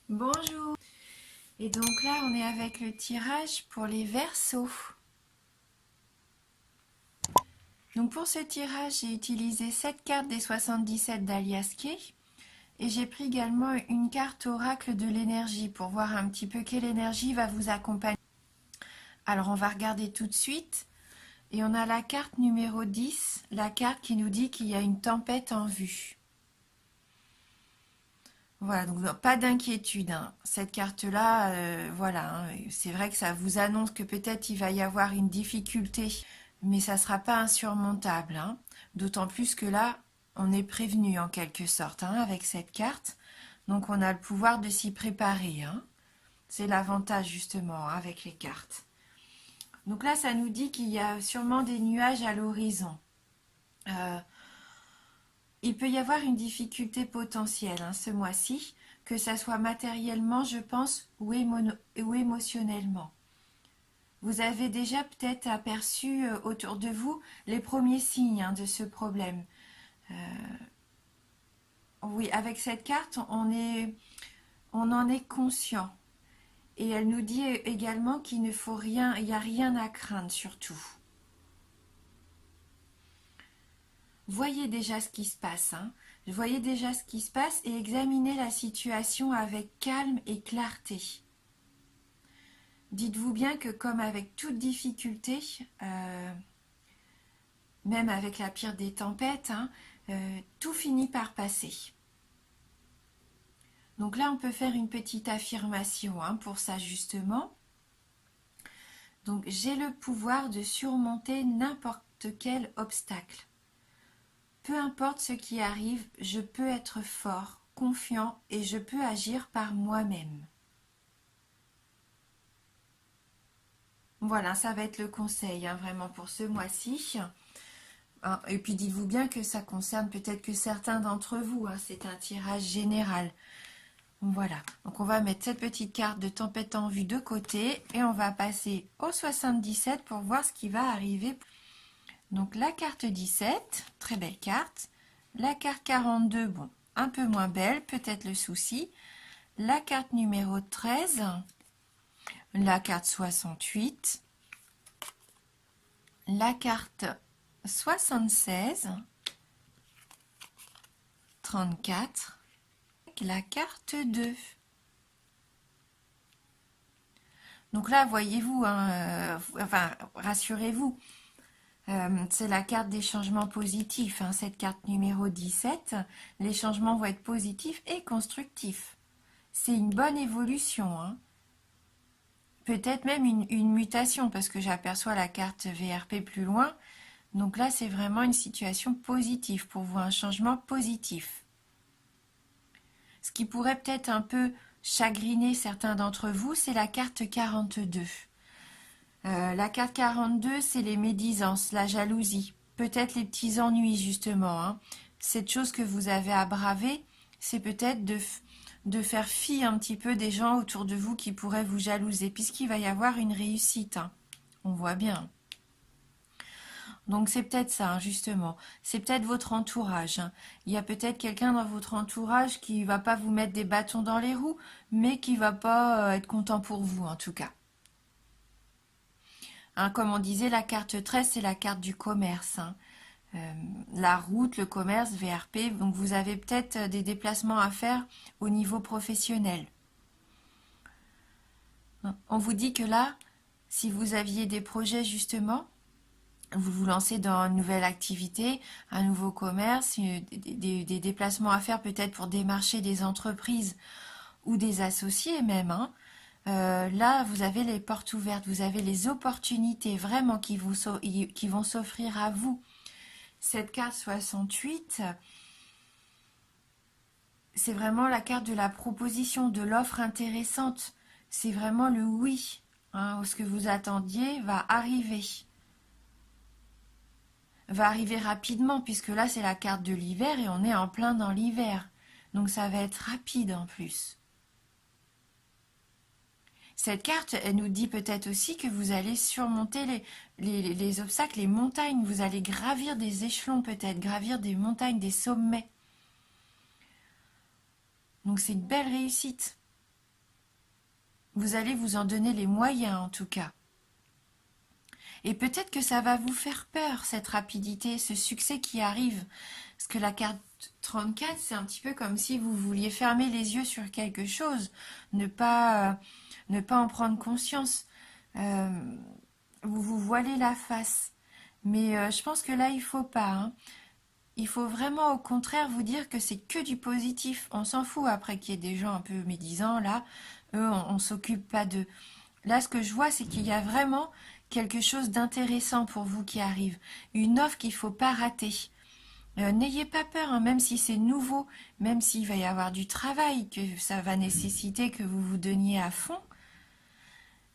Bonjour. Et donc là, on est avec le tirage pour les Verseaux. Donc pour ce tirage, j'ai utilisé 7 cartes des 77 d'Alias Kay. Et j'ai pris également une carte oracle de l'énergie pour voir un petit peu quelle énergie va vous accompagner. Alors on va regarder tout de suite. Et on a la carte numéro 10, la carte qui nous dit qu'il y a une tempête en vue. Voilà, donc pas d'inquiétude, hein. Cette carte-là, voilà, hein, c'est vrai que ça vous annonce que peut-être il va y avoir une difficulté, mais ça ne sera pas insurmontable, hein. D'autant plus que là, on est prévenu en quelque sorte, hein, avec cette carte. Donc on a le pouvoir de s'y préparer, hein. C'est l'avantage justement, hein, avec les cartes. Donc là, ça nous dit qu'il y a sûrement des nuages à l'horizon. Il peut y avoir une difficulté potentielle, hein, ce mois-ci, que ça soit matériellement, je pense, ou émotionnellement. Vous avez déjà peut-être aperçu autour de vous les premiers signes, hein, de ce problème. Oui, avec cette carte, on en est conscient. Et elle nous dit également qu'il ne faut rien, il n'y a rien à craindre surtout. Voyez déjà ce qui se passe, hein. Voyez déjà ce qui se passe et examinez la situation avec calme et clarté. Dites-vous bien que comme avec toute difficulté, même avec la pire des tempêtes, hein, tout finit par passer. Donc là, on peut faire une petite affirmation, hein, pour ça justement. Donc, j'ai le pouvoir de surmonter n'importe quel obstacle. Peu importe ce qui arrive, je peux être fort, confiant et je peux agir par moi-même. Voilà, ça va être le conseil, hein, vraiment pour ce mois-ci. Et puis dites-vous bien que ça concerne peut-être que certains d'entre vous, hein, c'est un tirage général. Voilà, donc on va mettre cette petite carte de tempête en vue de côté et on va passer au 77 pour voir ce qui va arriver. Donc la carte 17, très belle carte. La carte 42, bon, un peu moins belle, peut-être le souci. La carte numéro 13, la carte 68, la carte 76, 34, la carte 2. Donc là, voyez-vous, hein, enfin, rassurez-vous, c'est la carte des changements positifs, hein, cette carte numéro 17. Les changements vont être positifs et constructifs. C'est une bonne évolution, hein. Peut-être même une mutation, parce que j'aperçois la carte VRP plus loin. Donc là, c'est vraiment une situation positive pour vous, un changement positif. Ce qui pourrait peut-être un peu chagriner certains d'entre vous, c'est la carte 42. La carte 42, c'est les médisances, la jalousie, peut-être les petits ennuis justement, hein. Cette chose que vous avez à braver, c'est peut-être de faire fi un petit peu des gens autour de vous qui pourraient vous jalouser, puisqu'il va y avoir une réussite, hein. On voit bien. Donc c'est peut-être ça, hein, justement. C'est peut-être votre entourage, hein. Il y a peut-être quelqu'un dans votre entourage qui va pas vous mettre des bâtons dans les roues, mais qui va pas être content pour vous, en tout cas. Hein, comme on disait, la carte 13, c'est la carte du commerce, hein. La route, le commerce, VRP. Donc vous avez peut-être des déplacements à faire au niveau professionnel. On vous dit que là, si vous aviez des projets justement, vous vous lancez dans une nouvelle activité, un nouveau commerce, des déplacements à faire peut-être pour démarcher des entreprises ou des associés même, hein. Là, vous avez les portes ouvertes, vous avez les opportunités vraiment qui vont s'offrir à vous. Cette carte 68, c'est vraiment la carte de la proposition, de l'offre intéressante. C'est vraiment le oui, hein, ce que vous attendiez va arriver. Va arriver rapidement, puisque là, c'est la carte de l'hiver et on est en plein dans l'hiver. Donc ça va être rapide en plus. Cette carte, elle nous dit peut-être aussi que vous allez surmonter les obstacles, les montagnes. Vous allez gravir des échelons peut-être, gravir des montagnes, des sommets. Donc c'est une belle réussite. Vous allez vous en donner les moyens en tout cas. Et peut-être que ça va vous faire peur, cette rapidité, ce succès qui arrive. Parce que la carte 34, c'est un petit peu comme si vous vouliez fermer les yeux sur quelque chose, ne pas en prendre conscience. Euh, vous vous voilez la face. Mais je pense que là, il faut pas. Hein. Il faut vraiment au contraire vous dire que c'est que du positif. On s'en fout après qu'il y ait des gens un peu médisants, là. Eux, on s'occupe pas d'eux. Là, ce que je vois, c'est qu'il y a vraiment quelque chose d'intéressant pour vous qui arrive. Une offre qu'il ne faut pas rater. N'ayez pas peur, hein, même si c'est nouveau, même s'il va y avoir du travail, que ça va nécessiter que vous vous donniez à fond.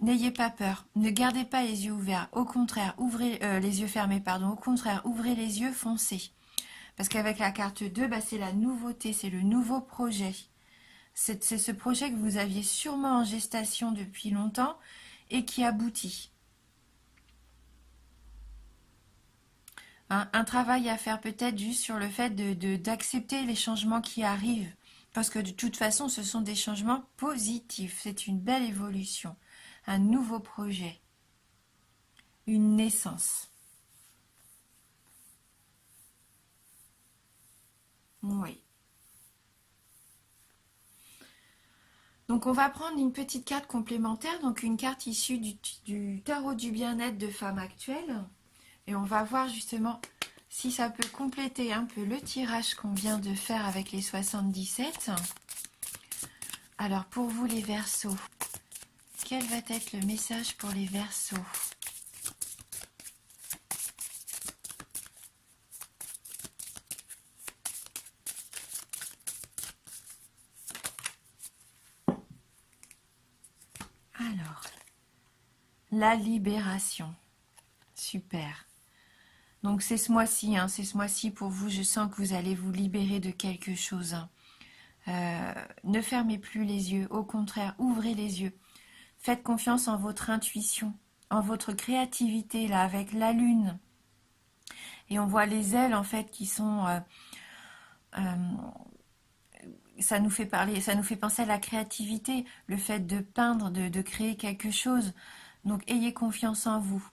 N'ayez pas peur, ne gardez pas les yeux ouverts, au contraire, ouvrez les yeux fermés, pardon, au contraire, ouvrez les yeux, foncez. Parce qu'avec la carte 2, bah, c'est la nouveauté, c'est le nouveau projet. C'est ce projet que vous aviez sûrement en gestation depuis longtemps et qui aboutit. Un travail à faire peut-être juste sur le fait d'accepter les changements qui arrivent. Parce que de toute façon, ce sont des changements positifs. C'est une belle évolution. Un nouveau projet. Une naissance. Oui. Donc on va prendre une petite carte complémentaire, donc une carte issue du tarot du bien-être de femme actuelle. Et on va voir justement si ça peut compléter un peu le tirage qu'on vient de faire avec les 77. Alors pour vous les Verseaux, quel va être le message pour les Verseaux? Alors, la libération. Super. Donc c'est ce mois-ci, hein, c'est ce mois-ci pour vous, je sens que vous allez vous libérer de quelque chose. Hein. Ne fermez plus les yeux, au contraire, ouvrez les yeux. Faites confiance en votre intuition, en votre créativité, là, avec la lune. Et on voit les ailes, en fait, qui sont... ça nous fait parler, ça nous fait penser à la créativité, le fait de peindre, de créer quelque chose. Donc ayez confiance en vous.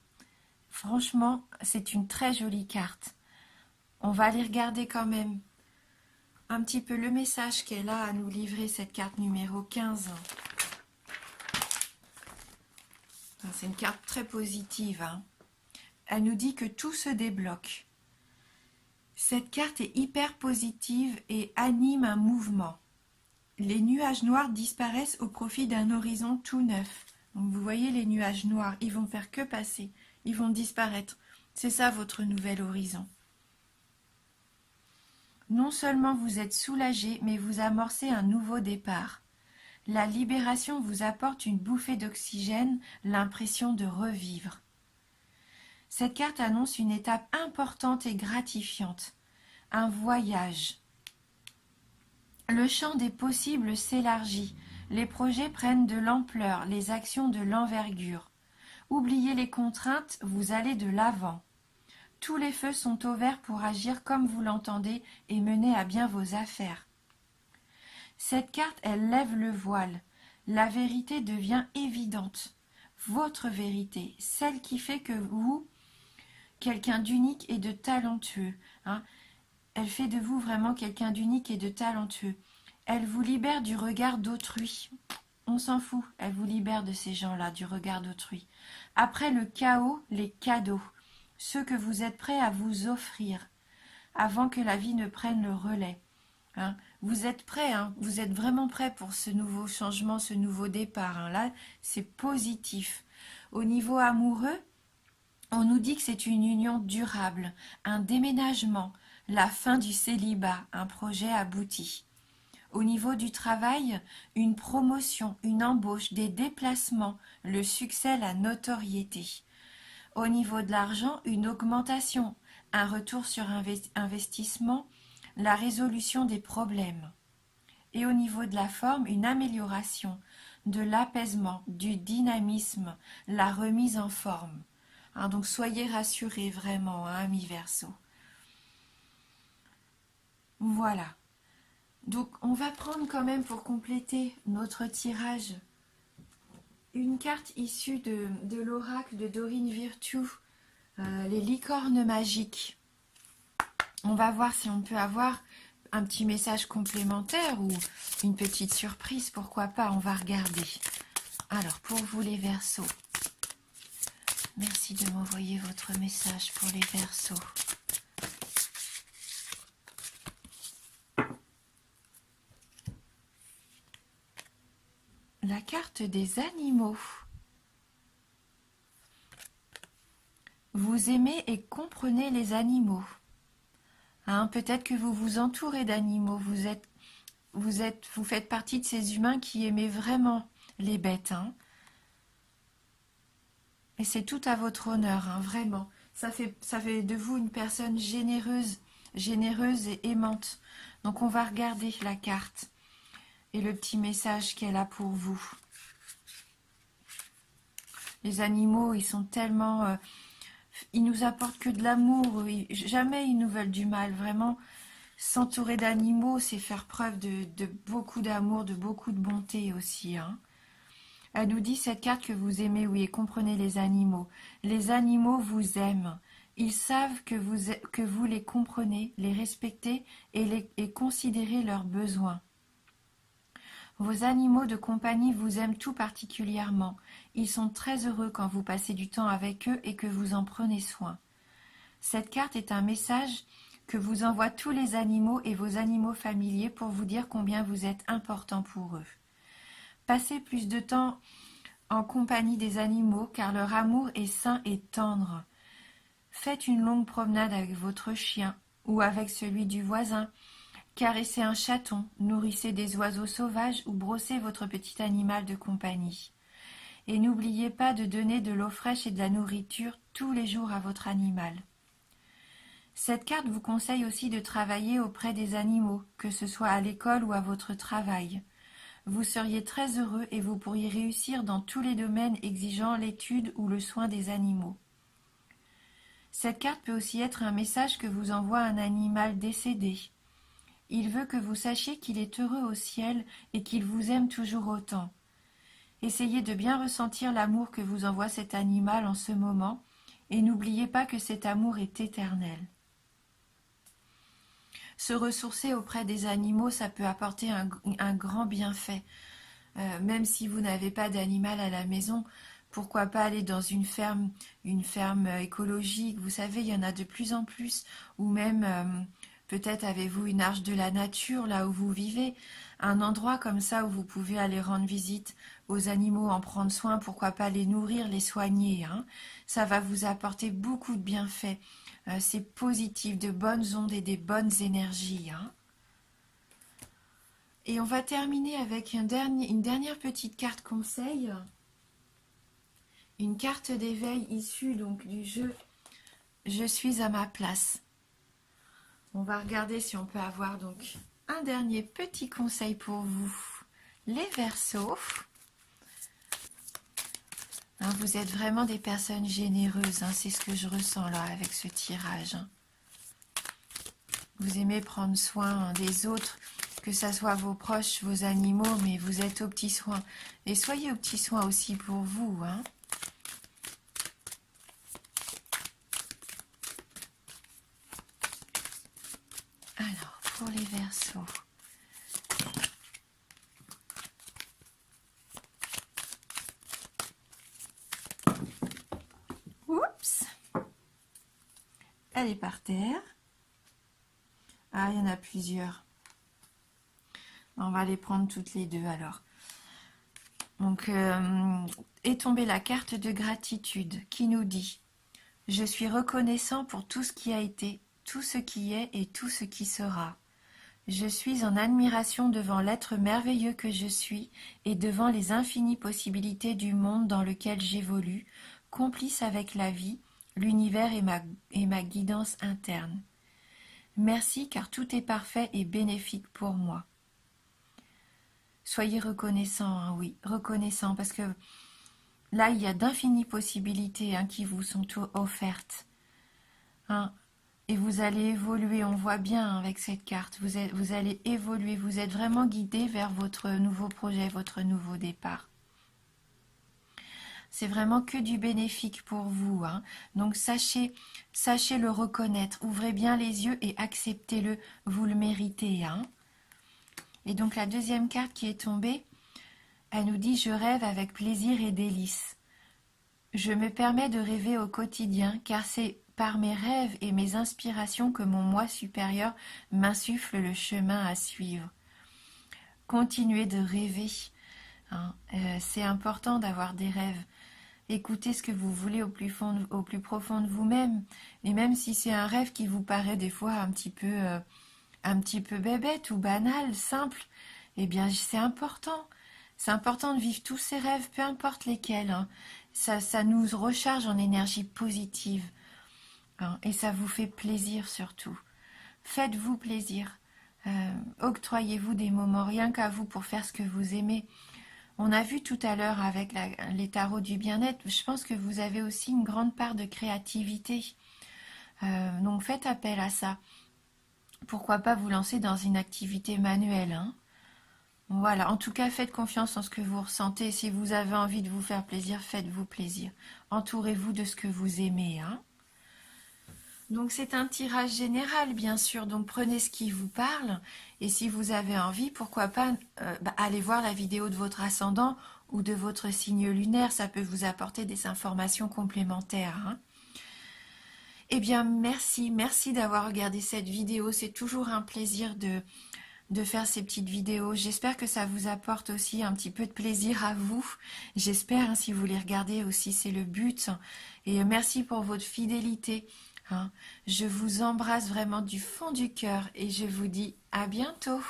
Franchement, c'est une très jolie carte. On va aller regarder quand même un petit peu le message qu'elle a à nous livrer, cette carte numéro 15. C'est une carte très positive. Hein. Elle nous dit que tout se débloque. Cette carte est hyper positive et anime un mouvement. Les nuages noirs disparaissent au profit d'un horizon tout neuf. Donc vous voyez les nuages noirs, ils vont faire que passer, ils vont disparaître. C'est ça votre nouvel horizon. Non seulement vous êtes soulagé, mais vous amorcez un nouveau départ. La libération vous apporte une bouffée d'oxygène, l'impression de revivre. Cette carte annonce une étape importante et gratifiante, un voyage. Le champ des possibles s'élargit, les projets prennent de l'ampleur, les actions de l'envergure. Oubliez les contraintes, vous allez de l'avant. Tous les feux sont au vert pour agir comme vous l'entendez et mener à bien vos affaires. Cette carte, elle lève le voile. La vérité devient évidente. Votre vérité, celle qui fait que vous, quelqu'un d'unique et de talentueux, hein, elle fait de vous vraiment quelqu'un d'unique et de talentueux. Elle vous libère du regard d'autrui. On s'en fout, elle vous libère de ces gens-là, du regard d'autrui. Après le chaos, les cadeaux, ceux que vous êtes prêts à vous offrir, avant que la vie ne prenne le relais. Hein. Vous êtes prêts, hein, vous êtes vraiment prêts pour ce nouveau changement, ce nouveau départ. Hein. Là, c'est positif. Au niveau amoureux, on nous dit que c'est une union durable, un déménagement, la fin du célibat, un projet abouti. Au niveau du travail, une promotion, une embauche, des déplacements, le succès, la notoriété. Au niveau de l'argent, une augmentation, un retour sur investissement, la résolution des problèmes. Et au niveau de la forme, une amélioration, de l'apaisement, du dynamisme, la remise en forme. Hein, donc soyez rassurés vraiment, hein, amis Verseau. Voilà. Donc on va prendre quand même pour compléter notre tirage une carte issue de l'oracle de Dorine Virtue, les licornes magiques. On va voir si on peut avoir un petit message complémentaire ou une petite surprise, pourquoi pas, on va regarder. Alors, pour vous les Verseaux, merci de m'envoyer votre message pour les Verseaux. La carte des animaux. Vous aimez et comprenez les animaux. Hein, peut-être que vous vous entourez d'animaux. Vous faites partie de ces humains qui aimaient vraiment les bêtes. Hein. Et c'est tout à votre honneur, hein, vraiment. Ça fait de vous une personne généreuse et aimante. Donc on va regarder la carte et le petit message qu'elle a pour vous. Les animaux, ils sont tellement... ils nous apportent que de l'amour. Jamais ils nous veulent du mal. Vraiment, s'entourer d'animaux, c'est faire preuve de beaucoup d'amour, de beaucoup de bonté aussi. Hein. Elle nous dit, cette carte, que vous aimez, oui, et comprenez les animaux. Les animaux vous aiment. Ils savent que vous les comprenez, les respectez et considérez leurs besoins. Vos animaux de compagnie vous aiment tout particulièrement. Ils sont très heureux quand vous passez du temps avec eux et que vous en prenez soin. Cette carte est un message que vous envoient tous les animaux et vos animaux familiers pour vous dire combien vous êtes important pour eux. Passez plus de temps en compagnie des animaux car leur amour est sain et tendre. Faites une longue promenade avec votre chien ou avec celui du voisin. Caressez un chaton, nourrissez des oiseaux sauvages ou brossez votre petit animal de compagnie. Et n'oubliez pas de donner de l'eau fraîche et de la nourriture tous les jours à votre animal. Cette carte vous conseille aussi de travailler auprès des animaux, que ce soit à l'école ou à votre travail. Vous seriez très heureux et vous pourriez réussir dans tous les domaines exigeant l'étude ou le soin des animaux. Cette carte peut aussi être un message que vous envoie un animal décédé. Il veut que vous sachiez qu'il est heureux au ciel et qu'il vous aime toujours autant. Essayez de bien ressentir l'amour que vous envoie cet animal en ce moment et n'oubliez pas que cet amour est éternel. Se ressourcer auprès des animaux, ça peut apporter un grand bienfait. Même si vous n'avez pas d'animal à la maison, pourquoi pas aller dans une ferme écologique. Vous savez, il y en a de plus en plus, ou même... peut-être avez-vous une arche de la nature là où vous vivez, un endroit comme ça où vous pouvez aller rendre visite aux animaux, en prendre soin, pourquoi pas les nourrir, les soigner. Hein. Ça va vous apporter beaucoup de bienfaits. C'est positif, de bonnes ondes et des bonnes énergies. Hein. Et on va terminer avec une dernière petite carte conseil. Une carte d'éveil issue donc du jeu « Je suis à ma place ». On va regarder si on peut avoir donc un dernier petit conseil pour vous, les Verseaux. Hein, vous êtes vraiment des personnes généreuses, hein, c'est ce que je ressens là avec ce tirage. Hein. Vous aimez prendre soin des autres, que ce soit vos proches, vos animaux, mais vous êtes aux petits soins. Et soyez aux petits soins aussi pour vous. Hein. Alors, pour les Verseaux. Oups! Elle est par terre. Ah, il y en a plusieurs. On va les prendre toutes les deux alors. Donc, est tombée la carte de gratitude qui nous dit « Je suis reconnaissant pour tout ce qui a été, tout ce qui est et tout ce qui sera. Je suis en admiration devant l'être merveilleux que je suis et devant les infinies possibilités du monde dans lequel j'évolue, complice avec la vie, l'univers et ma guidance interne. Merci car tout est parfait et bénéfique pour moi. » Soyez reconnaissants, hein, oui, reconnaissants, parce que là, il y a d'infinies possibilités hein, qui vous sont offertes. Hein, et vous allez évoluer, on voit bien avec cette carte, vous allez évoluer, vous êtes vraiment guidé vers votre nouveau projet, votre nouveau départ. c'est vraiment que du bénéfique pour vous, hein. Donc sachez le reconnaître, ouvrez bien les yeux et acceptez-le, vous le méritez, hein. Et donc la deuxième carte qui est tombée, elle nous dit « Je rêve avec plaisir et délice. Je me permets de rêver au quotidien, car c'est par mes rêves et mes inspirations que mon moi supérieur m'insuffle le chemin à suivre. » Continuez de rêver, hein. C'est important d'avoir des rêves. Écoutez ce que vous voulez au plus profond de vous-même. Et même si c'est un rêve qui vous paraît des fois un petit peu bébête ou banal, simple, eh bien c'est important. C'est important de vivre tous ces rêves, peu importe lesquels, hein. Ça nous recharge en énergie positive, hein, et ça vous fait plaisir surtout. Faites-vous plaisir. Octroyez-vous des moments rien qu'à vous pour faire ce que vous aimez. On a vu tout à l'heure avec les tarots du bien-être, je pense que vous avez aussi une grande part de créativité. Donc faites appel à ça. Pourquoi pas vous lancer dans une activité manuelle, hein. Voilà, en tout cas, faites confiance en ce que vous ressentez. Si vous avez envie de vous faire plaisir, faites-vous plaisir. Entourez-vous de ce que vous aimez, hein. Donc c'est un tirage général, bien sûr, donc prenez ce qui vous parle, et si vous avez envie, pourquoi pas aller voir la vidéo de votre ascendant ou de votre signe lunaire, ça peut vous apporter des informations complémentaires, hein. Eh bien, merci d'avoir regardé cette vidéo, c'est toujours un plaisir de faire ces petites vidéos. J'espère que ça vous apporte aussi un petit peu de plaisir à vous. J'espère, hein, si vous les regardez aussi, c'est le but. Et merci pour votre fidélité, hein. Je vous embrasse vraiment du fond du cœur et je vous dis à bientôt.